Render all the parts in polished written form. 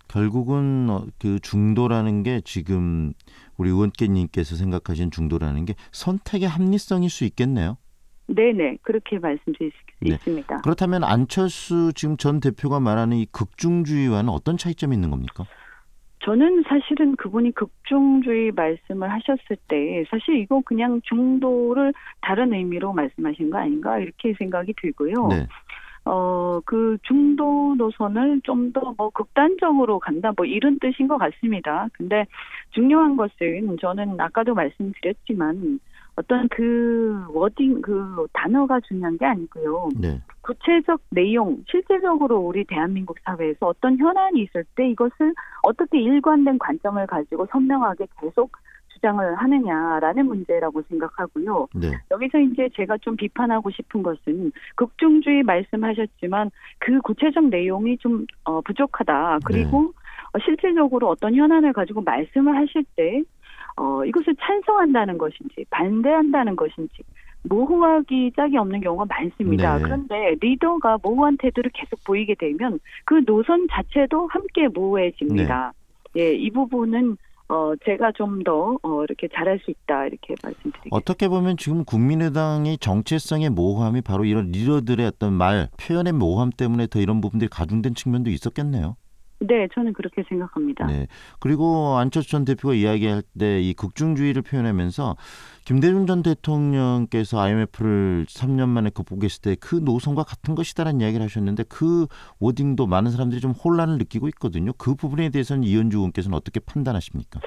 결국은 그 중도라는 게 지금 우리 의원께님께서 생각하신 중도라는 게 선택의 합리성일 수 있겠네요. 네네, 그렇게 말씀드릴 수 네. 있습니다. 그렇다면 안철수 지금 전 대표가 말하는 이 극중주의와는 어떤 차이점이 있는 겁니까? 저는 사실은 그분이 극중주의 말씀을 하셨을 때 사실 이거 그냥 중도를 다른 의미로 말씀하신 거 아닌가 이렇게 생각이 들고요. 네. 그 중도 노선을 좀 더 뭐 극단적으로 간다 뭐 이런 뜻인 것 같습니다. 근데 중요한 것은 저는 아까도 말씀드렸지만 어떤 그 워딩 그 단어가 중요한 게 아니고요. 네. 구체적 내용, 실제적으로 우리 대한민국 사회에서 어떤 현안이 있을 때 이것을 어떻게 일관된 관점을 가지고 선명하게 계속 주장을 하느냐라는 문제라고 생각하고요. 네. 여기서 이제 제가 좀 비판하고 싶은 것은 극중주의 말씀하셨지만 그 구체적 내용이 좀 부족하다. 그리고 실질적으로 어떤 현안을 가지고 말씀을 하실 때 이것을 찬성한다는 것인지 반대한다는 것인지 모호하기 짝이 없는 경우가 많습니다. 네. 그런데 리더가 모호한 태도를 계속 보이게 되면 그 노선 자체도 함께 모호해집니다. 예, 이 부분은 제가 좀 더 이렇게 잘할 수 있다 이렇게 말씀드리겠습니다. 어떻게 보면 지금 국민의당의 정체성의 모호함이 바로 이런 리더들의 어떤 말, 표현의 모호함 때문에 더 이런 부분들이 가중된 측면도 있었겠네요. 네, 저는 그렇게 생각합니다. 네. 그리고 안철수 전 대표가 이야기할 때 이 극중주의를 표현하면서 김대중 전 대통령께서 IMF를 3년 만에 극복했을 때 그 노선과 같은 것이다라는 이야기를 하셨는데 그 워딩도 많은 사람들이 좀 혼란을 느끼고 있거든요. 그 부분에 대해서는 이현주 의원께서는 어떻게 판단하십니까?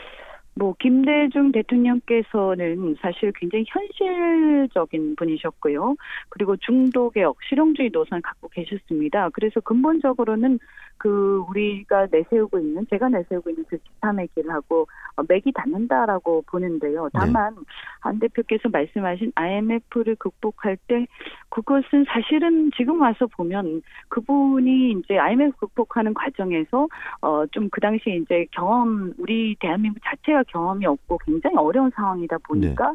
뭐 김대중 대통령께서는 사실 굉장히 현실적인 분이셨고요. 그리고 중도개혁, 실용주의 노선을 갖고 계셨습니다. 그래서 근본적으로는 그 우리가 내세우고 있는 제가 내세우고 있는 그 제3의 길하고 맥이 닿는다라고 보는데요. 다만 안 대표께서 말씀하신 IMF를 극복할 때 그것은 사실은 지금 와서 보면 그분이 이제 IMF 극복하는 과정에서 좀 그 당시에 이제 우리 대한민국 자체가 경험이 없고 굉장히 어려운 상황이다 보니까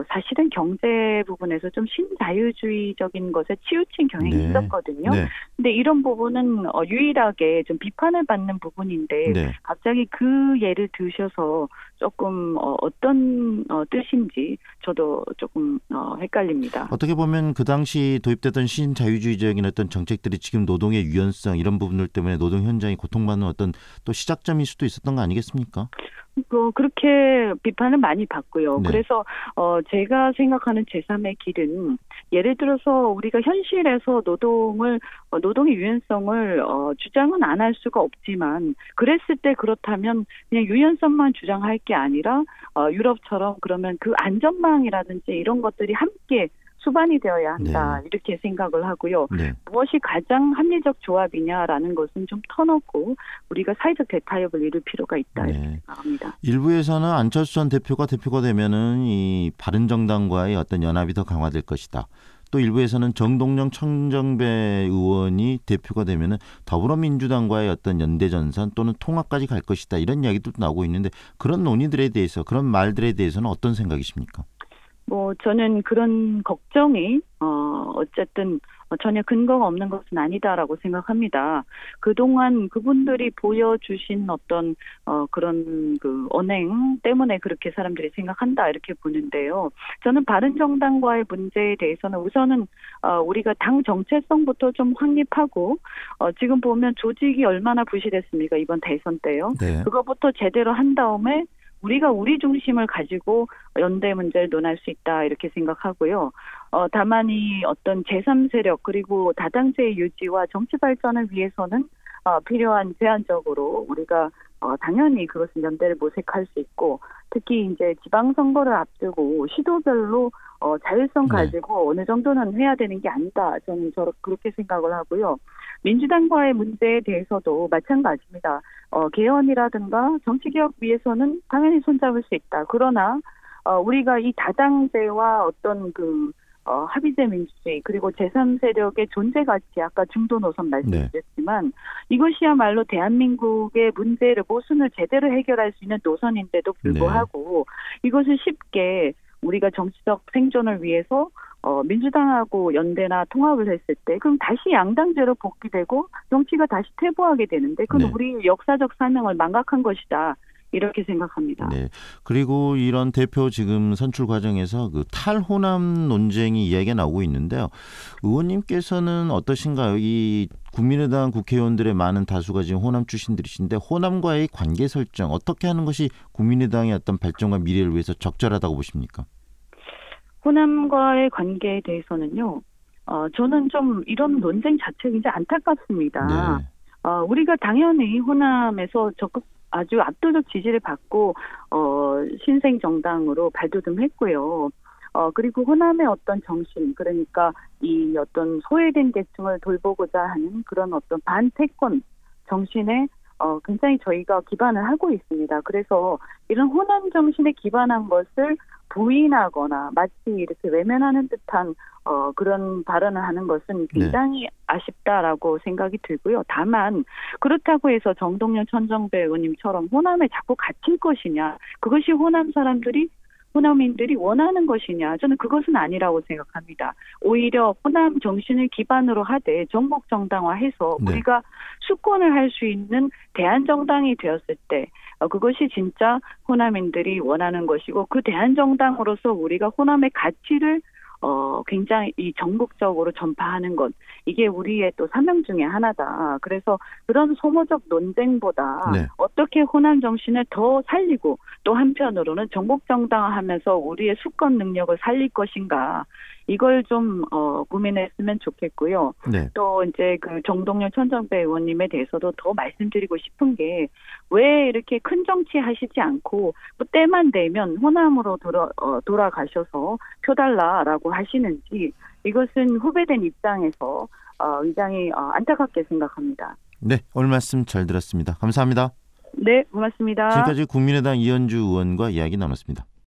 사실은 경제 부분에서 좀 신자유주의적인 것에 치우친 경향이 있었거든요. 근데 이런 부분은 유일하게 좀 비판을 받는 부분인데 갑자기 그 예를 드셔서 조금 어떤 뜻인지 저도 조금 헷갈립니다. 어떻게 보면 그 당시 도입됐던 신자유주의적인 어떤 정책들이 지금 노동의 유연성 이런 부분들 때문에 노동 현장이 고통받는 어떤 또 시작점일 수도 있었던 거 아니겠습니까? 그렇게 비판을 많이 받고요. 그래서 제가 생각하는 제3의 길은 예를 들어서 우리가 현실에서 노동의 유연성을 주장은 안 할 수가 없지만 그랬을 때 그렇다면 그냥 유연성만 주장할 게 아니라 유럽처럼 그러면 그 안전망이라든지 이런 것들이 함께 수반이 되어야 한다 이렇게 생각을 하고요. 무엇이 가장 합리적 조합이냐라는 것은 좀 터놓고 우리가 사회적 대타협을 이룰 필요가 있다 이렇게 생각합니다. 일부에서는 안철수 전 대표가 되면은 이 바른정당과의 어떤 연합이 더 강화될 것이다. 또 일부에서는 정동영 청정배 의원이 대표가 되면은 더불어민주당과의 어떤 연대전선 또는 통합까지 갈 것이다. 이런 이야기도 나오고 있는데 그런 논의들에 대해서 그런 말들에 대해서는 어떤 생각이십니까? 저는 그런 걱정이 어쨌든 전혀 근거가 없는 것은 아니다라고 생각합니다. 그동안 그분들이 보여주신 어떤 그런 그 언행 때문에 그렇게 사람들이 생각한다 이렇게 보는데요. 저는 바른정당과의 문제에 대해서는 우선은 우리가 당 정체성부터 좀 확립하고 지금 보면 조직이 얼마나 부실했습니까? 이번 대선 때요. 그거부터 제대로 한 다음에 우리가 우리 중심을 가지고 연대 문제를 논할 수 있다 이렇게 생각하고요. 다만 이 어떤 제3세력 그리고 다당제의 유지와 정치 발전을 위해서는 필요한 제한적으로 우리가 당연히 그것은 연대를 모색할 수 있고 특히 이제 지방선거를 앞두고 시도별로 자율성 가지고 어느 정도는 해야 되는 게 아니다. 저는 그렇게 생각을 하고요. 민주당과의 문제에 대해서도 마찬가지입니다. 개헌이라든가 정치개혁 위해서는 당연히 손잡을 수 있다. 그러나 우리가 이 다당제와 어떤 합의제 민주주의 그리고 제3세력의 존재 가치 아까 중도 노선 말씀드렸지만 이것이야말로 대한민국의 문제를 모순을 제대로 해결할 수 있는 노선인데도 불구하고 이것을 쉽게 우리가 정치적 생존을 위해서 민주당하고 연대나 통합을 했을 때 그럼 다시 양당제로 복귀되고 정치가 다시 퇴보하게 되는데 그건 네. 우리 역사적 사명을 망각한 것이다. 이렇게 생각합니다. 네. 그리고 이런 대표 지금 선출 과정에서 그 탈호남 논쟁이 이야기가 나오고 있는데요. 의원님께서는 어떠신가요? 이 국민의당 국회의원들의 많은 다수가 지금 호남 출신들이신데 호남과의 관계 설정 어떻게 하는 것이 국민의당의 어떤 발전과 미래를 위해서 적절하다고 보십니까? 호남과의 관계에 대해서는요. 저는 좀 이런 논쟁 자체가 굉장히 안타깝습니다. 네. 우리가 당연히 호남에서 적극 아주 압도적 지지를 받고 신생 정당으로 발돋움했고요. 그리고 호남의 어떤 정신, 그러니까 이 어떤 소외된 계층을 돌보고자 하는 그런 어떤 반패권 정신에 굉장히 저희가 기반을 하고 있습니다. 그래서 이런 호남 정신에 기반한 것을 부인하거나 마치 이렇게 외면하는 듯한 그런 발언을 하는 것은 굉장히 아쉽다라고 생각이 들고요. 다만 그렇다고 해서 정동영 천정배 의원님처럼 호남에 자꾸 갇힐 것이냐, 그것이 호남인들이 원하는 것이냐, 저는 그것은 아니라고 생각합니다. 오히려 호남 정신을 기반으로 하되 전국 정당화해서 네. 우리가 수권을 할 수 있는 대한정당이 되었을 때 그것이 진짜 호남인들이 원하는 것이고 그 대한정당으로서 우리가 호남의 가치를 굉장히 이 전국적으로 전파하는 것, 이게 우리의 또 사명 중에 하나다. 그래서 그런 소모적 논쟁보다 네. 어떻게 호남 정신을 더 살리고 또 한편으로는 전국 정당화하면서 우리의 수권 능력을 살릴 것인가, 이걸 좀 고민했으면 좋겠고요. 네. 또 이제 그 정동영 천정배 의원님에 대해서도 더 말씀드리고 싶은 게 왜 이렇게 큰 정치 하시지 않고 뭐 때만 되면 호남으로 돌아가셔서 표 달라라고 하시는지, 이것은 후배된 입장에서 굉장히 안타깝게 생각합니다. 네. 오늘 말씀 잘 들었습니다. 감사합니다. 네, 고맙습니다. 지금까지 국민의당 이현주 의원과 이야기 나눴습니다.